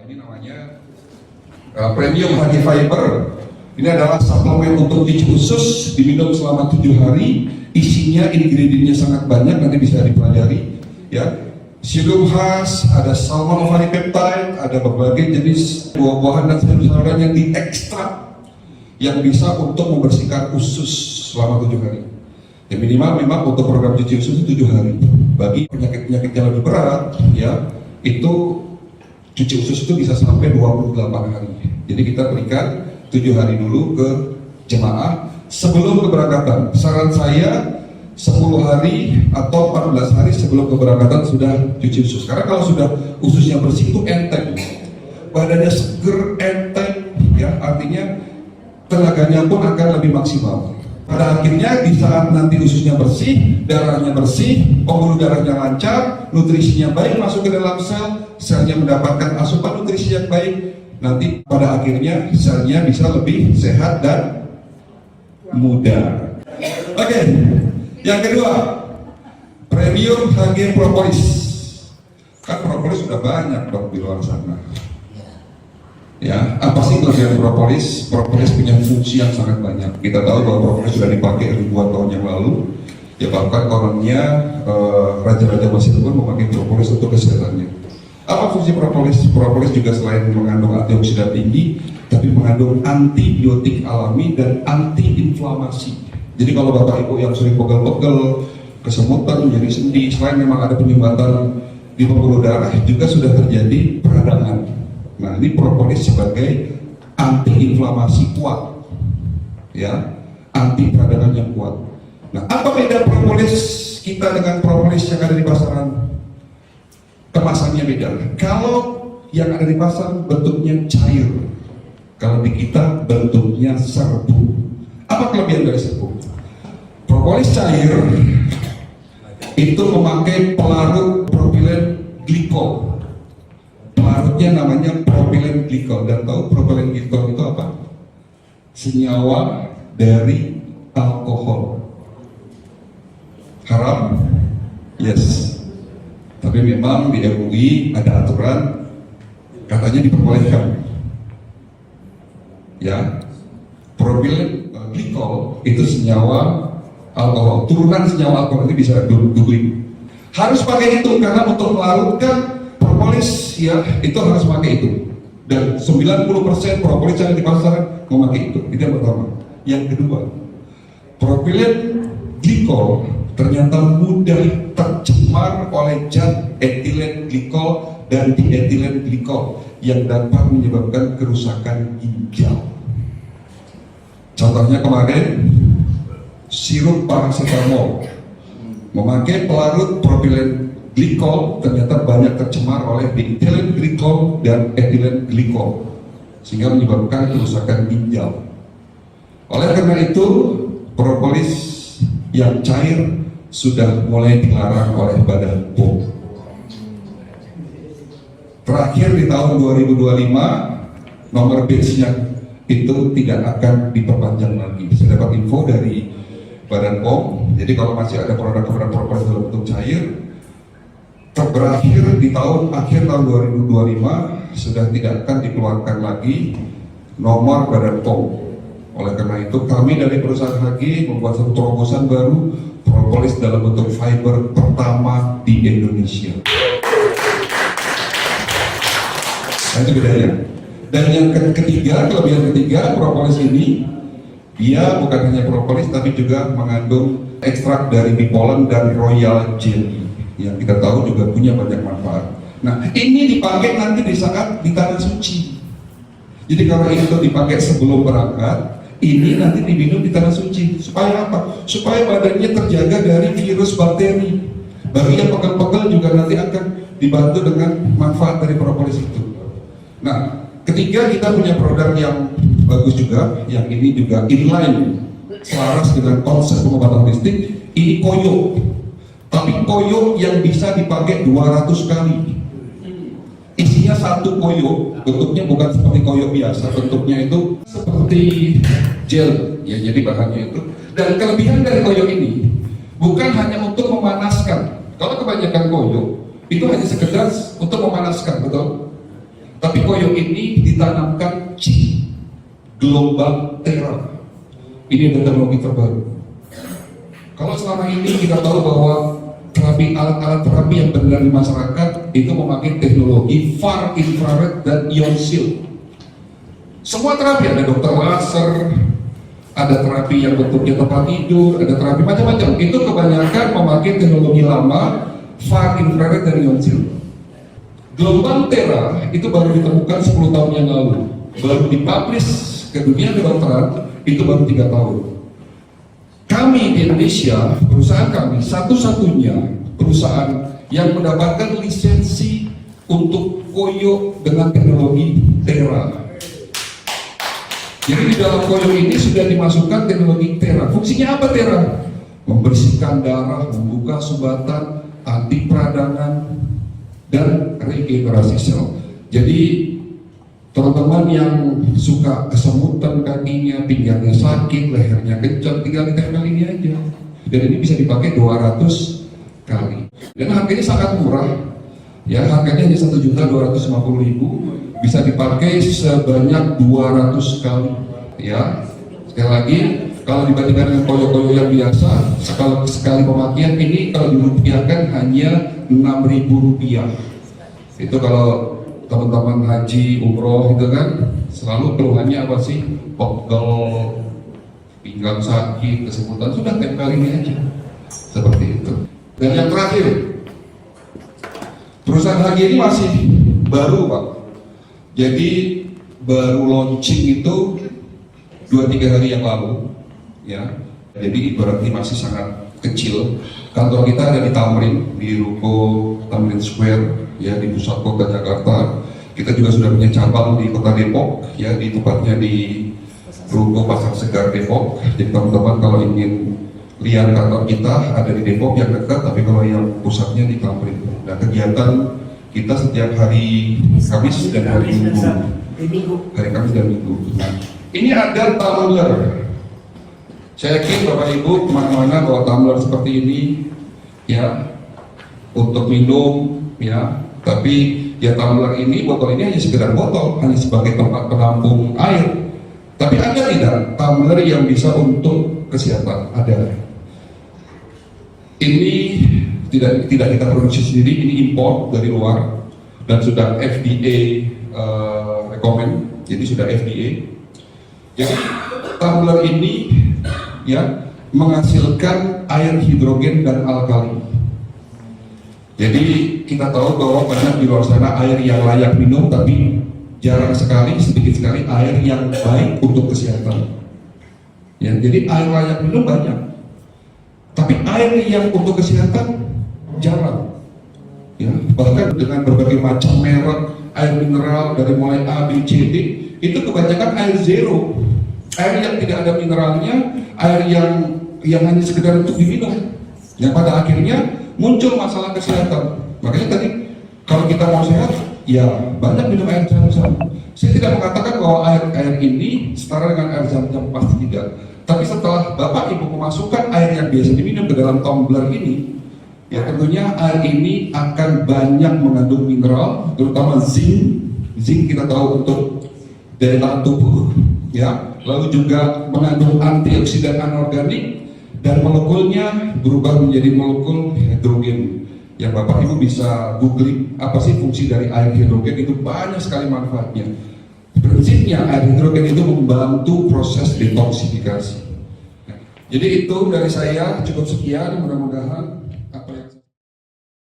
Ini namanya Premium Hagi Fiber. Ini adalah suplemen untuk tisu usus, diminum selama 7 hari. Isinya, ingredientnya sangat banyak, nanti bisa dipelajari. Ya, psyllium khas, ada salmon ovari peptide, ada berbagai jenis buah-buahan dan sayur-sayuran yang diekstrak yang bisa untuk membersihkan usus selama 7 hari. Ya minimal memang untuk program cuci usus itu 7 hari. Bagi penyakit-penyakit yang lebih berat, ya itu cuci usus itu bisa sampai 28 hari. Jadi kita berikan 7 hari dulu ke jemaah sebelum keberangkatan. Saran saya 10 hari atau 14 hari sebelum keberangkatan sudah cuci usus. Karena kalau sudah ususnya bersih itu enteng, badannya seger, enteng, ya artinya tenaganya pun akan lebih maksimal. Pada akhirnya di saat nanti ususnya bersih, darahnya bersih, pembuluh darahnya lancar, nutrisinya baik masuk ke dalam sel, selnya mendapatkan asupan nutrisi yang baik, nanti pada akhirnya selnya bisa lebih sehat dan muda. Oke, yang kedua, Premium HG Propolis. Kan propolis sudah banyak dong di luar sana. Ya, apa sih kelebihan propolis? Propolis punya fungsi yang sangat banyak. Kita tahu bahwa propolis sudah dipakai ribuan tahun yang lalu. Ya bahkan kononnya raja-raja Mesir pun memakai propolis untuk kesehatannya. Apa fungsi propolis? Propolis juga selain mengandung antioksidan tinggi, tapi mengandung antibiotik alami dan anti-inflamasi. Jadi kalau bapak ibu yang sering pegel-pegel, kesemutan, menjadi sendi, selain memang ada penyumbatan di pembuluh darah, juga sudah terjadi peradangan. Nah, ini propolis sebagai anti-inflamasi kuat, ya, anti peradangan yang kuat. Nah, apa beda propolis kita dengan propolis yang ada di pasaran? Kemasannya beda. Kalau yang ada di pasar bentuknya cair, kalau di kita bentuknya serbu. Apa kelebihan dari serbu? Propolis cair itu memakai pelarut propilen glikol. Pelarutnya namanya propilen glikol. Dan tahu propilen glikol itu apa? Senyawa dari alkohol. Haram? Yes. Tapi memang di MUI ada aturan katanya diperbolehkan. Ya. Propilen glikol itu senyawa alkohol. Turunan senyawa alkohol ini bisa googling. Harus pakai itu karena untuk melarutkan propolis ya itu harus pakai itu, dan 90% propolis yang di pasaran memakai itu. Itu yang pertama. Yang kedua, propilen glikol ternyata mudah tercemar oleh zat etilen glikol dan dietilen glikol yang dapat menyebabkan kerusakan ginjal. Contohnya kemarin sirup paracetamol memakai pelarut propilen glikol ternyata banyak tercemar oleh dietilen glikol dan etilen glikol sehingga menyebabkan kerusakan ginjal. Oleh karena itu propolis yang cair sudah mulai dilarang oleh Badan POM. Terakhir di tahun 2025 nomor batch-nya itu tidak akan diperpanjang lagi. Saya dapat info dari Badan POM. Jadi kalau masih ada produk-produk propolis dalam bentuk cair berakhir di akhir tahun 2025 sudah tidak akan dikeluarkan lagi nomor Badan POM. Oleh karena itu kami dari perusahaan HG membuat satu terobosan baru, propolis dalam bentuk fiber pertama di Indonesia. Nah, itu bedanya. Dan yang ketiga, kelebihan ketiga, propolis ini dia bukan hanya propolis tapi juga mengandung ekstrak dari bee pollen dan royal jelly yang kita tahu juga punya banyak manfaat. Nah, ini dipakai nanti di saat di tanah suci. Jadi kalau itu dipakai sebelum berangkat, ini nanti diminum di tanah suci. Supaya apa? Supaya badannya terjaga dari virus bakteri. Bagi yang pegel-pegel juga nanti akan dibantu dengan manfaat dari propolis itu. Nah, ketiga kita punya produk yang bagus juga, yang ini juga inline, selaras dengan konsep pengobatan holistik. Ini koyo. Tapi koyo yang bisa dipakai 200 kali. Isinya satu koyo, bentuknya bukan seperti koyo biasa, bentuknya itu seperti gel, ya jadi bahannya itu. Dan kelebihan dari koyo ini bukan hanya untuk memanaskan. Kalau kebanyakan koyo itu hanya sekedar untuk memanaskan, betul? Tapi koyo ini ditanamkan chip gelombang tera. Ini adalah teknologi terbaru. Kalau selama ini kita tahu bahwa alat-alat terapi yang beredar di masyarakat itu memakai teknologi far infrared dan ion shield. Semua terapi, ada dokter laser, ada terapi yang bentuknya tempat tidur, ada terapi macam-macam. Itu kebanyakan memakai teknologi lama, far infrared dan ion shield. Gelombang tera itu baru ditemukan 10 tahun yang lalu, baru dipublish ke dunia kedokteran itu baru 3 tahun. Kami di Indonesia, perusahaan kami satu-satunya perusahaan yang mendapatkan lisensi untuk koyo dengan teknologi tera. Jadi di dalam koyo ini sudah dimasukkan teknologi tera. Fungsinya apa tera? Membersihkan darah, membuka sumbatan, anti peradangan, dan regenerasi sel. Jadi teman-teman yang suka kesemutan kakinya, pinggangnya sakit, lehernya kencang, tinggal ditempel ini aja. Dan ini bisa dipakai 200 kali. Dan harganya sangat murah. Ya, harganya hanya 1.250.000, bisa dipakai sebanyak 200 kali. Ya, sekali lagi, kalau dibandingkan dengan koyo-koyo yang biasa, sekali pemakaian ini kalau dirupiahkan hanya Rp6.000. Itu kalau teman-teman haji, umroh itu kan selalu keluhannya apa sih? Pegel, pinggang sakit, kesemutan, sudah tempel ini aja. Seperti itu. Dan yang terakhir, perusahaan haji ini masih baru Pak. Jadi baru launching itu 2-3 hari yang lalu, ya. Jadi ibaratnya masih sangat kecil. Kantor kita ada di Tamrin, di Ruko Tamrin Square, ya, di pusat kota Jakarta. Kita juga sudah punya cabang di kota Depok, ya, di tempatnya di Ruko Pasar Segar Depok. Jadi teman-teman kalau ingin lihat kantor kita ada di Depok yang dekat, tapi kalau yang pusatnya di Tamrin. Nah, kegiatan kita setiap hari Kamis dan hari Minggu. Hari Kamis dan Minggu. Nah, ini ada tumbler. Saya yakin Bapak Ibu kemana-mana bawa tumbler seperti ini, ya, untuk minum, ya. Tapi ya tumbler ini, botol ini hanya sekedar botol, hanya sebagai tempat penampung air. Tapi ada tidak tumbler yang bisa untuk kesehatan? Ada. Ini tidak kita produksi sendiri, ini impor dari luar dan sudah FDA recommend, jadi sudah FDA. Jadi tumbler ini, ya, menghasilkan air hidrogen dan alkali. Jadi kita tahu bahwa banyak di luar sana air yang layak minum, tapi jarang sekali, sedikit sekali air yang baik untuk kesehatan. Ya, jadi air layak minum banyak, tapi air yang untuk kesehatan jarang. Ya, bahkan dengan berbagai macam merek air mineral dari mulai A, B, C, D, itu kebanyakan air zero, air yang tidak ada mineralnya, air yang hanya sekedar untuk diminum, yang pada akhirnya muncul masalah kesehatan. Makanya tadi kalau kita mau sehat, ya banyak minum air zam-zam. Saya tidak mengatakan bahwa air ini setara dengan air zam-zam, pasti tidak. Tapi setelah Bapak Ibu memasukkan air yang biasa diminum ke dalam tumbler ini, ya tentunya air ini akan banyak mengandung mineral, terutama zinc. Zinc kita tahu untuk daya tahan tubuh, ya. Lalu juga mengandung antioksidan anorganik, dan molekulnya berubah menjadi molekul hidrogen. Yang Bapak Ibu bisa googling apa sih fungsi dari air hidrogen, itu banyak sekali manfaatnya. Prinsipnya air hidrogen itu membantu proses detoksifikasi. Jadi itu dari saya, cukup sekian, mudah-mudahan